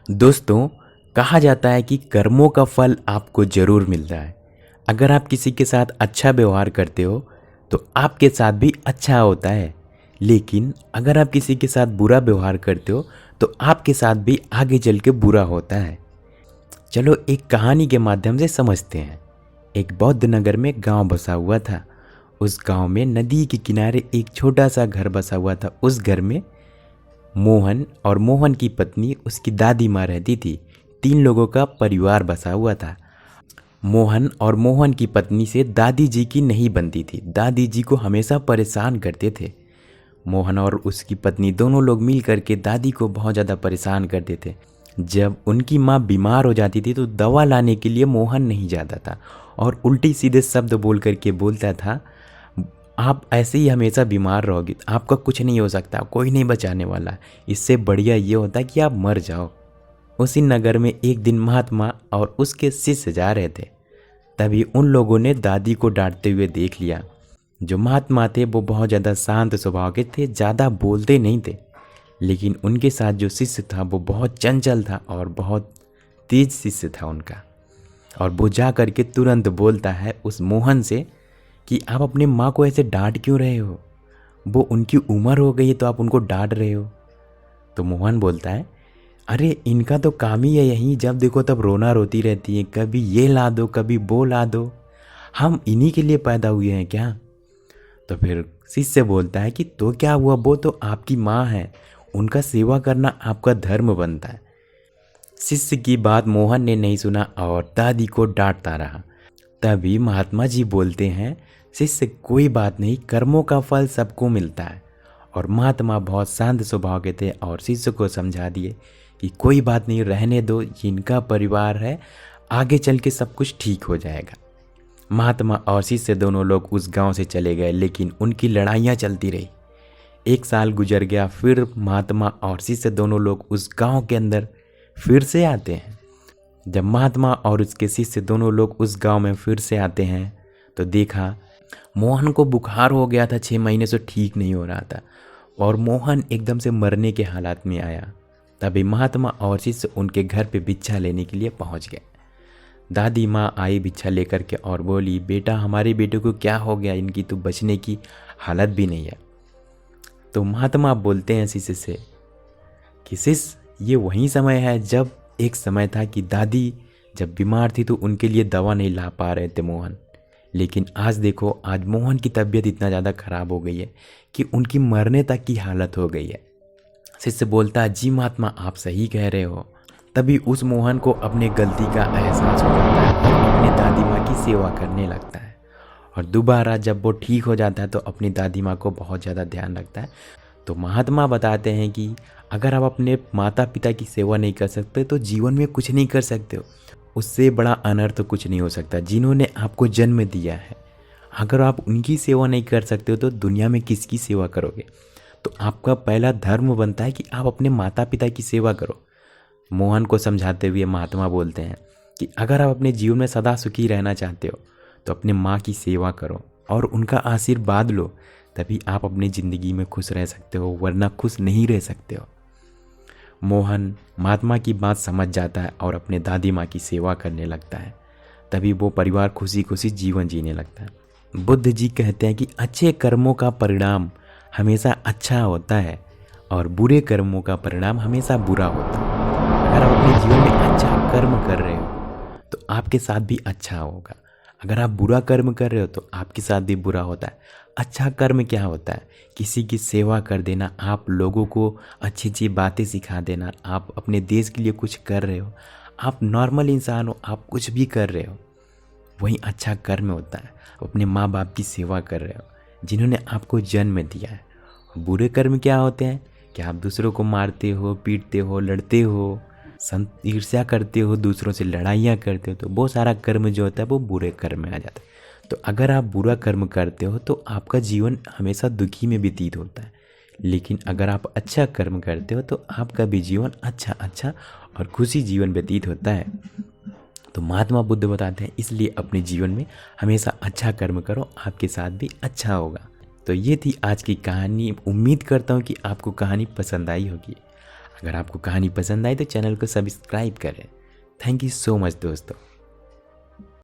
दोस्तों, कहा जाता है कि कर्मों का फल आपको ज़रूर मिलता है। अगर आप किसी के साथ अच्छा व्यवहार करते हो तो आपके साथ भी अच्छा होता है, लेकिन अगर आप किसी के साथ बुरा व्यवहार करते हो तो आपके साथ भी आगे चल के बुरा होता है। चलो एक कहानी के माध्यम से समझते हैं। एक बौद्ध नगर में गांव बसा हुआ था। उस गांव में नदी के किनारे एक छोटा सा घर बसा हुआ था। उस घर में मोहन और मोहन की पत्नी उसकी दादी माँ रहती थी। 3 लोगों का परिवार बसा हुआ था। मोहन और मोहन की पत्नी से दादी जी की नहीं बनती थी। दादी जी को हमेशा परेशान करते थे। मोहन और उसकी पत्नी दोनों लोग मिल करके दादी को बहुत ज़्यादा परेशान करते थे। जब उनकी माँ बीमार हो जाती थी तो दवा लाने के लिए मोहन नहीं जाता था और उल्टी सीधे शब्द बोल करके बोलता था, आप ऐसे ही हमेशा बीमार रहोगे, आपका कुछ नहीं हो सकता, कोई नहीं बचाने वाला, इससे बढ़िया ये होता कि आप मर जाओ। उसी नगर में एक दिन महात्मा और उसके शिष्य जा रहे थे। तभी उन लोगों ने दादी को डांटते हुए देख लिया। जो महात्मा थे वो बहुत ज़्यादा शांत स्वभाव के थे, ज़्यादा बोलते नहीं थे, लेकिन उनके साथ जो शिष्य था वो बहुत चंचल था और बहुत तेज शिष्य था उनका। और वो जा करके तुरंत बोलता है उस मोहन से कि आप अपने माँ को ऐसे डांट क्यों रहे हो, वो उनकी उम्र हो गई है तो आप उनको डांट रहे हो। तो मोहन बोलता है, अरे इनका तो काम ही है यही, जब देखो तब रोना रोती रहती है, कभी ये ला दो कभी वो ला दो, हम इन्हीं के लिए पैदा हुए हैं क्या। तो फिर शिष्य बोलता है कि तो क्या हुआ, वो तो आपकी माँ है, उनका सेवा करना आपका धर्म बनता है। शिष्य की बात मोहन ने नहीं सुना और दादी को डांटता रहा। तभी महात्मा जी बोलते हैं, शिष्य कोई बात नहीं, कर्मों का फल सबको मिलता है। और महात्मा बहुत शांत स्वभाव के थे और शिष्य को समझा दिए कि कोई बात नहीं, रहने दो, जिनका परिवार है, आगे चल के सब कुछ ठीक हो जाएगा। महात्मा और शिष्य दोनों लोग उस गांव से चले गए, लेकिन उनकी लड़ाइयाँ चलती रही। 1 साल गुजर गया, फिर महात्मा और शिष्य दोनों लोग उस गांव के अंदर फिर से आते हैं। जब महात्मा और उसके शिष्य दोनों लोग उस गांव में फिर से आते हैं तो देखा मोहन को बुखार हो गया था, 6 महीने से ठीक नहीं हो रहा था और मोहन एकदम से मरने के हालात में आया। तभी महात्मा और शिष्य उनके घर पे भिक्षा लेने के लिए पहुंच गए। दादी माँ आई भिक्षा लेकर के और बोली, बेटा हमारे बेटे को क्या हो गया, इनकी तो बचने की हालत भी नहीं है। तो महात्मा बोलते हैं शिष्य से कि शिष्य, ये वही समय है जब एक समय था कि दादी जब बीमार थी तो उनके लिए दवा नहीं ला पा रहे थे मोहन, लेकिन आज देखो, आज मोहन की तबीयत इतना ज़्यादा ख़राब हो गई है कि उनकी मरने तक की हालत हो गई है। शिष्य बोलता है, जी महात्मा आप सही कह रहे हो। तभी उस मोहन को अपने गलती का एहसास हो जाता है और अपने दादी माँ की सेवा करने लगता है। और दोबारा जब वो ठीक हो जाता है तो अपनी दादी माँ को बहुत ज़्यादा ध्यान रखता है। तो महात्मा बताते हैं कि अगर आप अपने माता पिता की सेवा नहीं कर सकते तो जीवन में कुछ नहीं कर सकते हो। उससे बड़ा अनर्थ तो कुछ नहीं हो सकता, जिन्होंने आपको जन्म दिया है। अगर आप उनकी सेवा नहीं कर सकते हो तो दुनिया में किसकी सेवा करोगे। तो आपका पहला धर्म बनता है कि आप अपने माता पिता की सेवा करो। मोहन को समझाते हुए महात्मा बोलते हैं कि अगर आप अपने जीवन में सदा सुखी रहना चाहते हो तो अपने माँ की सेवा करो और उनका आशीर्वाद लो, तभी आप अपनी ज़िंदगी में खुश रह सकते हो, वरना खुश नहीं रह सकते हो। मोहन महात्मा की बात समझ जाता है और अपने दादी माँ की सेवा करने लगता है। तभी वो परिवार खुशी खुशी जीवन जीने लगता है। बुद्ध जी कहते हैं कि अच्छे कर्मों का परिणाम हमेशा अच्छा होता है और बुरे कर्मों का परिणाम हमेशा बुरा होता है। अगर आप अपने जीवन में अच्छा कर्म कर रहे हो तो आपके साथ भी अच्छा होगा, अगर आप बुरा कर्म कर रहे हो तो आपके साथ भी बुरा होता है। अच्छा कर्म क्या होता है, किसी की सेवा कर देना, आप लोगों को अच्छी अच्छी बातें सिखा देना, आप अपने देश के लिए कुछ कर रहे हो, आप नॉर्मल इंसान हो, आप कुछ भी कर रहे हो, वही अच्छा कर्म होता है। अपने माँ बाप की सेवा कर रहे हो जिन्होंने आपको जन्म दिया है। बुरे कर्म क्या होते हैं कि आप दूसरों को मारते हो, पीटते हो, लड़ते हो, ईर्ष्या करते हो, दूसरों से लड़ाइयाँ करते हो, तो वो सारा कर्म जो होता है वो बुरे कर्म में आ जाता है। तो अगर आप बुरा कर्म करते हो तो आपका जीवन हमेशा दुखी में व्यतीत होता है, लेकिन अगर आप अच्छा कर्म करते हो तो आपका भी जीवन अच्छा और खुशी जीवन व्यतीत होता है। तो महात्मा बुद्ध बताते हैं इसलिए अपने जीवन में हमेशा अच्छा कर्म करो, आपके साथ भी अच्छा होगा। तो ये थी आज की कहानी। उम्मीद करता हूँ कि आपको कहानी पसंद आई होगी। अगर आपको कहानी पसंद आई तो चैनल को सब्सक्राइब करें। थैंक यू सो मच दोस्तों।